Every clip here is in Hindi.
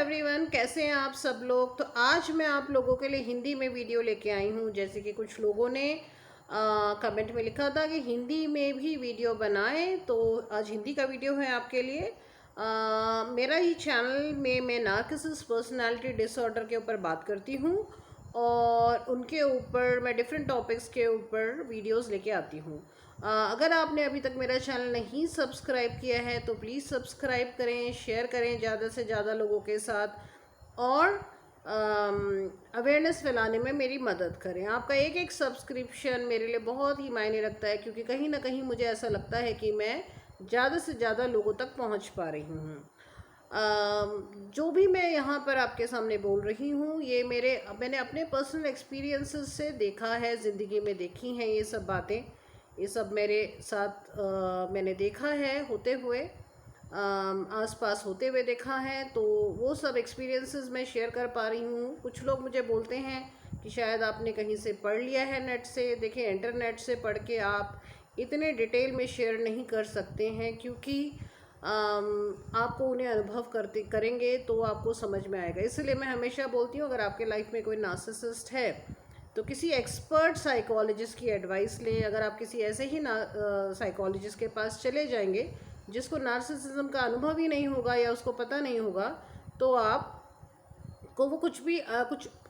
एवरीवन, कैसे हैं आप सब लोग। तो आज मैं आप लोगों के लिए हिंदी में वीडियो लेके आई हूँ। जैसे कि कुछ लोगों ने कमेंट में लिखा था कि हिंदी में भी वीडियो बनाएं, तो आज हिंदी का वीडियो है आपके लिए। मेरा ही चैनल में मैं नार्सिसिस्ट पर्सनालिटी डिसऑर्डर के ऊपर बात करती हूँ और उनके ऊपर मैं डिफरेंट टॉपिक्स के ऊपर वीडियोस लेके आती हूँ। अगर आपने अभी तक मेरा चैनल नहीं सब्सक्राइब किया है तो प्लीज़ सब्सक्राइब करें, शेयर करें ज़्यादा से ज़्यादा लोगों के साथ और अवेयरनेस फैलाने में मेरी मदद करें। आपका एक एक सब्सक्रिप्शन मेरे लिए बहुत ही मायने रखता है, क्योंकि कहीं ना कहीं मुझे ऐसा लगता है कि मैं ज़्यादा से ज़्यादा लोगों तक पहुंच पा रही हूँ। जो भी मैं यहाँ पर आपके सामने बोल रही हूँ ये मैंने अपने पर्सनल एक्सपीरियंसेस से देखा है, ज़िंदगी में देखी हैं ये सब बातें। ये सब मेरे साथ मैंने देखा है होते हुए, आसपास होते हुए देखा है, तो वो सब एक्सपीरियंसेस मैं शेयर कर पा रही हूँ। कुछ लोग मुझे बोलते हैं कि शायद आपने कहीं से पढ़ लिया है नेट से। देखिए, इंटरनेट से पढ़ के आप इतने डिटेल में शेयर नहीं कर सकते हैं, क्योंकि आपको उन्हें अनुभव करेंगे तो आपको समझ में आएगा। इसलिए मैं हमेशा बोलती हूँ, अगर आपके लाइफ में कोई नार्सिसिस्ट है तो किसी एक्सपर्ट साइकोलॉजिस्ट की एडवाइस लें। अगर आप किसी ऐसे ही साइकोलॉजिस्ट के पास चले जाएंगे जिसको नार्सिसिज्म का अनुभव ही नहीं होगा या उसको पता नहीं होगा, तो आपको वो कुछ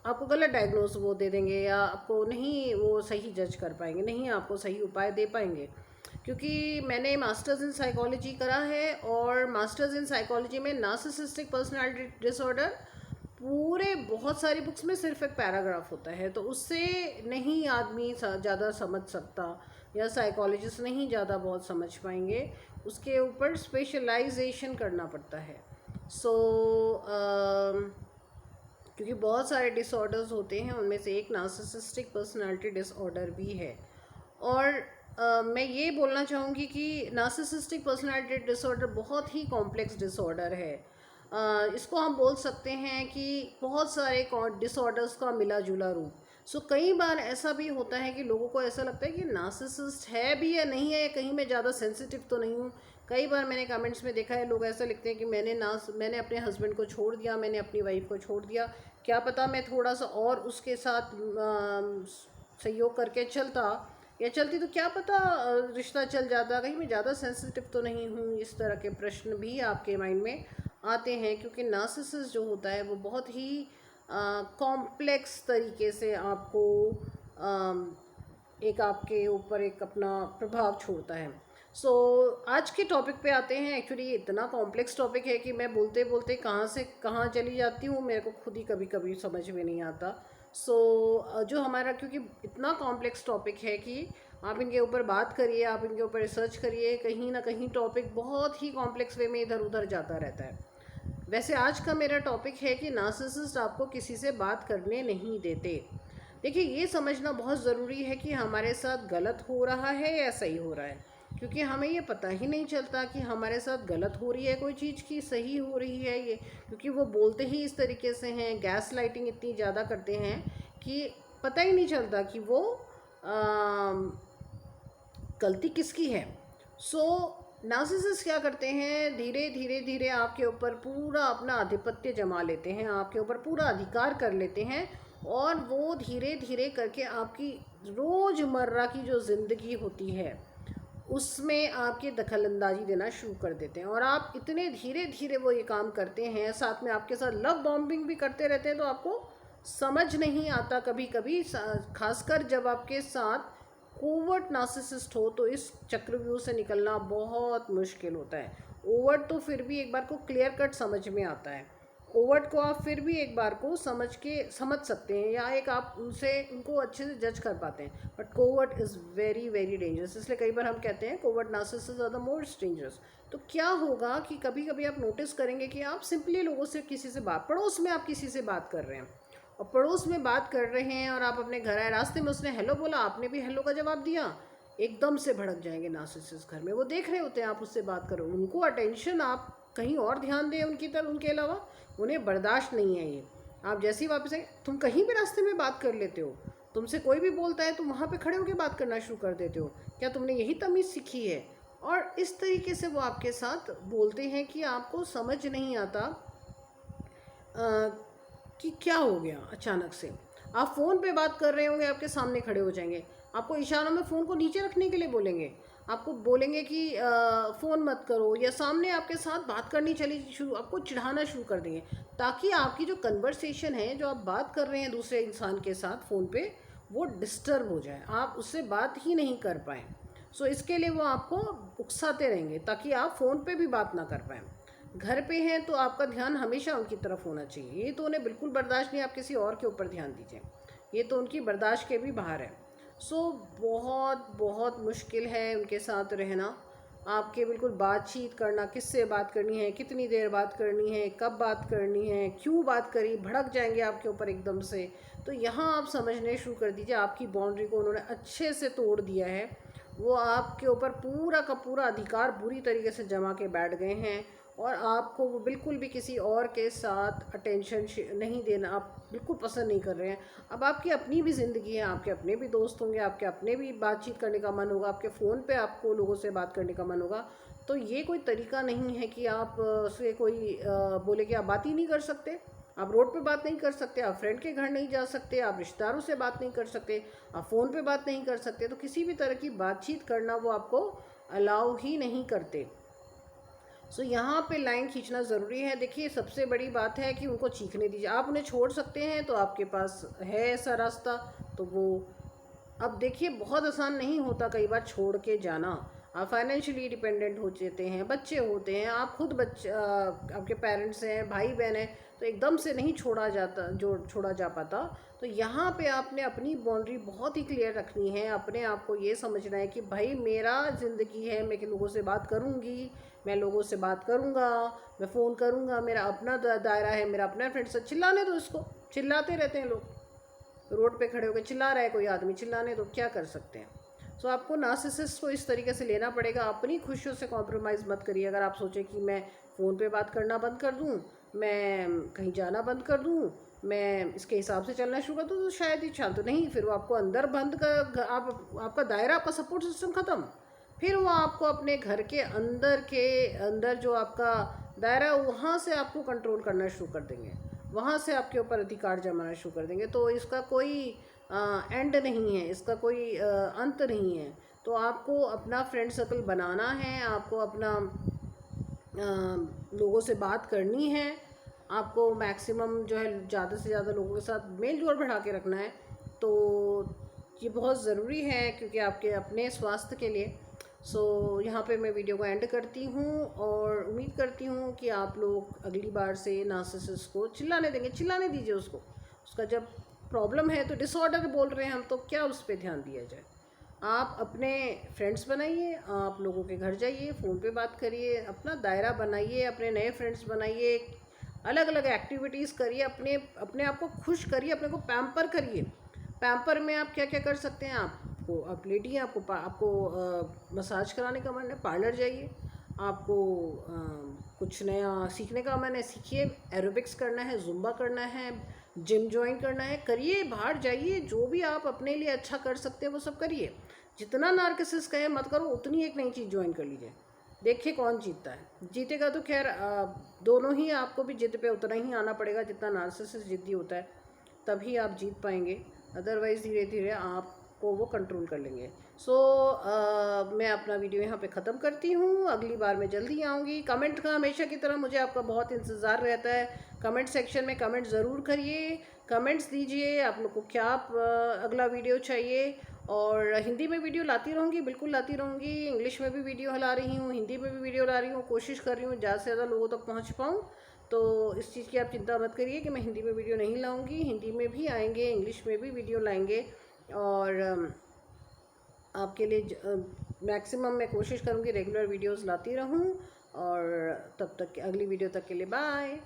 आपको गलत डायग्नोज वो दे देंगे, या आपको नहीं वो सही जज कर पाएंगे, नहीं आपको सही उपाय दे पाएंगे। क्योंकि मैंने मास्टर्स इन साइकोलॉजी करा है और मास्टर्स इन साइकोलॉजी में नार्सिसिस्टिक पर्सनालिटी डिसऑर्डर पूरे बहुत सारी बुक्स में सिर्फ एक पैराग्राफ होता है, तो उससे नहीं आदमी ज़्यादा समझ सकता, या साइकोलॉजिस्ट नहीं ज़्यादा बहुत समझ पाएंगे। उसके ऊपर स्पेशलाइजेशन करना पड़ता है। क्योंकि बहुत सारे डिसऑर्डर्स होते हैं, उनमें से एक नार्सिसिस्टिक पर्सनालिटी डिसऑर्डर भी है। और मैं ये बोलना चाहूँगी कि नार्सिसिस्टिक पर्सनालिटी डिसऑर्डर बहुत ही कॉम्प्लेक्स डिसऑर्डर है। इसको हम बोल सकते हैं कि बहुत सारे डिसऑर्डर्स का मिला जुला रूप। कई बार ऐसा भी होता है कि लोगों को ऐसा लगता है कि नार्सिसिस्ट है भी या नहीं है, कहीं मैं ज़्यादा सेंसिटिव तो नहीं हूँ। कई बार मैंने कमेंट्स में देखा है, लोग ऐसा लिखते हैं कि मैंने अपने हस्बैंड को छोड़ दिया, मैंने अपनी वाइफ को छोड़ दिया, क्या पता मैं थोड़ा सा और उसके साथ सहयोग करके चलती तो क्या पता रिश्ता चल जाता, कहीं मैं ज़्यादा सेंसिटिव तो नहीं हूँ। इस तरह के प्रश्न भी आपके माइंड में आते हैं, क्योंकि नार्सिसिस्ट जो होता है वो बहुत ही कॉम्प्लेक्स तरीके से आपको एक आपके ऊपर एक अपना प्रभाव छोड़ता है। आज के टॉपिक पे आते हैं। एक्चुअली ये इतना कॉम्प्लेक्स टॉपिक है कि मैं बोलते बोलते कहाँ से कहाँ चली जाती हूँ, मेरे को खुद ही कभी कभी समझ में नहीं आता। जो हमारा, क्योंकि इतना कॉम्प्लेक्स टॉपिक है कि आप इनके ऊपर बात करिए, आप इनके ऊपर रिसर्च करिए, कहीं ना कहीं टॉपिक बहुत ही कॉम्प्लेक्स वे में इधर उधर जाता रहता है। वैसे आज का मेरा टॉपिक है कि नार्सिसिस्ट आपको किसी से बात करने नहीं देते। देखिए, ये समझना बहुत ज़रूरी है कि हमारे साथ गलत हो रहा है या सही हो रहा है, क्योंकि हमें ये पता ही नहीं चलता कि हमारे साथ गलत हो रही है कोई चीज़ की सही हो रही है ये, क्योंकि वो बोलते ही इस तरीके से हैं, गैस लाइटिंग इतनी ज़्यादा करते हैं कि पता ही नहीं चलता कि वो गलती किसकी है। नार्सिसिस्ट क्या करते हैं, धीरे धीरे धीरे आपके ऊपर पूरा अपना आधिपत्य जमा लेते हैं, आपके ऊपर पूरा अधिकार कर लेते हैं, और वो धीरे धीरे करके आपकी रोज़मर्रा की जो ज़िंदगी होती है उसमें आपकी दखलंदाजी देना शुरू कर देते हैं। और आप इतने धीरे धीरे वो ये काम करते हैं, साथ में आपके साथ लव बॉम्बिंग भी करते रहते हैं, तो आपको समझ नहीं आता कभी कभी, खासकर जब आपके साथ कोवर्ट नार्सिसिस्ट हो तो इस चक्रव्यूह से निकलना बहुत मुश्किल होता है। ओवर्ट तो फिर भी एक बार को क्लियर कट समझ में आता है, ओवर्ट को आप फिर भी एक बार को समझ सकते हैं, या एक आप उनको अच्छे से जज कर पाते हैं। But covert is very very dangerous, इसलिए कई बार हम कहते हैं covert narcissist are the most dangerous. तो क्या होगा कि कभी कभी आप नोटिस करेंगे कि आप सिंपली लोगों से किसी से पड़ोस में आप किसी से बात कर रहे हैं, और पड़ोस में बात कर रहे हैं और आप अपने घर आए, रास्ते में उसने हेलो बोला, आपने भी हेलो का जवाब दिया, एकदम से भड़क जाएंगे नार्सिसिस्ट। घर में वो देख रहे होते हैं आप उससे बात करो, उनको अटेंशन आप कहीं और ध्यान दें उनकी तरफ, उनके अलावा उन्हें बर्दाश्त नहीं है ये। आप जैसे ही वापस आए, तुम कहीं भी रास्ते में बात कर लेते हो, तुमसे कोई भी बोलता है तुम वहाँ पे खड़े होकर बात करना शुरू कर देते हो, क्या तुमने यही तमीज़ सीखी है? और इस तरीके से वो आपके साथ बोलते हैं कि आपको समझ नहीं आता कि क्या हो गया अचानक से। आप फ़ोन पे बात कर रहे होंगे, आपके सामने खड़े हो जाएंगे, आपको इशारों में फ़ोन को नीचे रखने के लिए बोलेंगे, आपको बोलेंगे कि फ़ोन मत करो, या सामने आपके साथ बात करनी चली शुरू, आपको चिढ़ाना शुरू कर देंगे, ताकि आपकी जो कन्वर्सेशन है, जो आप बात कर रहे हैं दूसरे इंसान के साथ फ़ोन पे, वो डिस्टर्ब हो जाए, आप उससे बात ही नहीं कर पाएँ। सो इसके लिए वो आपको उकसाते रहेंगे, ताकि आप फ़ोन पे भी बात ना कर पाएँ। घर पे हैं तो आपका ध्यान हमेशा उनकी तरफ होना चाहिए, ये तो उन्हें बिल्कुल बर्दाश्त नहीं, आप किसी और के ऊपर ध्यान दीजिए, ये तो उनकी बर्दाश्त के भी बाहर है। सो बहुत बहुत मुश्किल है उनके साथ रहना, आपके बिल्कुल बातचीत करना, किससे बात करनी है, कितनी देर बात करनी है, कब बात करनी है, क्यों बात करी, भड़क जाएंगे आपके ऊपर एकदम से। तो यहाँ आप समझने शुरू कर दीजिए आपकी बाउंड्री को उन्होंने अच्छे से तोड़ दिया है, वो आपके ऊपर पूरा का पूरा अधिकार बुरी तरीके से जमा के बैठ गए हैं, और आपको वो बिल्कुल भी किसी और के साथ अटेंशन नहीं देना आप बिल्कुल पसंद नहीं कर रहे हैं। अब आपकी अपनी भी ज़िंदगी है, आपके अपने भी दोस्त होंगे, आपके अपने भी बातचीत करने का मन होगा, आपके फ़ोन पे आपको लोगों से बात करने का मन होगा। तो ये कोई तरीका नहीं है कि आप से कोई बोले कि आप बात ही नहीं कर सकते, आप रोड पे बात नहीं कर सकते, आप फ्रेंड के घर नहीं जा सकते, आप रिश्तेदारों से बात नहीं कर सकते, आप फ़ोन पे बात नहीं कर सकते, तो किसी भी तरह की बातचीत करना वो आपको अलाउ ही नहीं करते। सो यहाँ पे लाइन खींचना ज़रूरी है। देखिए सबसे बड़ी बात है कि उनको चीखने दीजिए, आप उन्हें छोड़ सकते हैं तो आपके पास है ऐसा रास्ता, तो वो अब देखिए बहुत आसान नहीं होता कई बार छोड़ के जाना, आप फाइनेंशियली डिपेंडेंट हो जाते हैं, बच्चे होते हैं, आप खुद बच्चे आपके पेरेंट्स हैं, भाई बहन हैं, तो एकदम से नहीं छोड़ा जा पाता। तो यहाँ पे आपने अपनी बाउंड्री बहुत ही क्लियर रखनी है, अपने आप को ये समझना है कि भाई मेरा ज़िंदगी है, मैं लोगों से बात करूँगी, मैं लोगों से बात करूँगा, मैं फ़ोन करूँगा, मेरा अपना दायरा है, मेरा अपना फ्रेंड्स है। चिल्लाने दो इसको, चिल्लाते रहते हैं लोग, रोड पे खड़े होकर चिल्ला रहा है कोई आदमी, चिल्लाने तो क्या कर सकते हैं। सो आपको नार्सिसिस्ट को इस तरीके से लेना पड़ेगा, अपनी खुशियों से कॉम्प्रोमाइज़ मत करिए। अगर आप सोचें कि मैं फ़ोन पे बात करना बंद कर दूँ, मैं कहीं जाना बंद कर दूँ, मैं इसके हिसाब से चलना शुरू कर दूँ, तो शायद ही शांत नहीं, फिर वो आपको अंदर बंद कर, आपका दायरा, आपका सपोर्ट सिस्टम ख़त्म, फिर वो आपको अपने घर के अंदर जो आपका दायरा वहाँ से आपको कंट्रोल करना शुरू कर देंगे, वहाँ से आपके ऊपर अधिकार जमाना शुरू कर देंगे। तो इसका कोई एंड नहीं है, इसका कोई अंत नहीं है। तो आपको अपना फ्रेंड सर्कल बनाना है, आपको अपना लोगों से बात करनी है, आपको मैक्सिमम जो है ज़्यादा से ज़्यादा लोगों के साथ मेल जोल बढ़ा के रखना है। तो ये बहुत ज़रूरी है क्योंकि आपके अपने स्वास्थ्य के लिए। सो यहाँ पे मैं वीडियो को एंड करती हूँ, और उम्मीद करती हूँ कि आप लोग अगली बार से नार्सिसिस्ट को चिल्लाने देंगे, चिल्लाने दीजिए उसको, उसका जब प्रॉब्लम है तो डिसऑर्डर बोल रहे हैं हम, तो क्या उस पर ध्यान दिया जाए। आप अपने फ्रेंड्स बनाइए, आप लोगों के घर जाइए, फ़ोन पे बात करिए, अपना दायरा बनाइए, अपने नए फ्रेंड्स बनाइए, अलग अलग एक्टिविटीज़ करिए, अपने अपने आप को खुश करिए, अपने को पैम्पर करिए। पैम्पर में आप क्या क्या कर सकते हैं, आपको आप लेटिए, आपको मसाज कराने का मन है, पार्लर जाइए, आपको कुछ नया सीखने का मन है, सीखिए, एरोबिक्स करना है, जुम्बा करना है, जिम ज्वाइन करना है, करिए, बाहर जाइए, जो भी आप अपने लिए अच्छा कर सकते हैं वो सब करिए। जितना नार्सिसिस्ट कहे मत करो, उतनी एक नई चीज़ ज्वाइन कर लीजिए, देखिए कौन जीतता है। जीतेगा तो खैर दोनों ही, आपको भी जिद पे उतना ही आना पड़ेगा जितना नार्सिसिस्ट जिद्दी होता है, तभी आप जीत पाएंगे, अदरवाइज़ धीरे धीरे आपको वो कंट्रोल कर लेंगे। सो मैं अपना वीडियो यहाँ पे ख़त्म करती हूँ, अगली बार मैं जल्दी आऊँगी। कमेंट का हमेशा की तरह मुझे आपका बहुत इंतज़ार रहता है, कमेंट सेक्शन में कमेंट ज़रूर करिए, कमेंट्स दीजिए आप लोग को क्या अगला वीडियो चाहिए। और हिंदी में वीडियो लाती रहूँगी, बिल्कुल लाती रहूँगी, इंग्लिश में भी वीडियो ला रही हूँ, हिंदी में भी वीडियो ला रही हूँ, कोशिश कर रही हूँ ज़्यादा से ज़्यादा लोगों तक पहुँच पाऊँ। तो इस चीज़ की आप चिंता मत करिए कि मैं हिंदी में वीडियो नहीं लाऊंगी, हिंदी में भी आएंगे, इंग्लिश में भी वीडियो लाएंगे, और आपके लिए मैक्सिमम मैं कोशिश करूँगी रेगुलर वीडियोस लाती रहूँ। और तब तक अगली वीडियो तक के लिए बाय।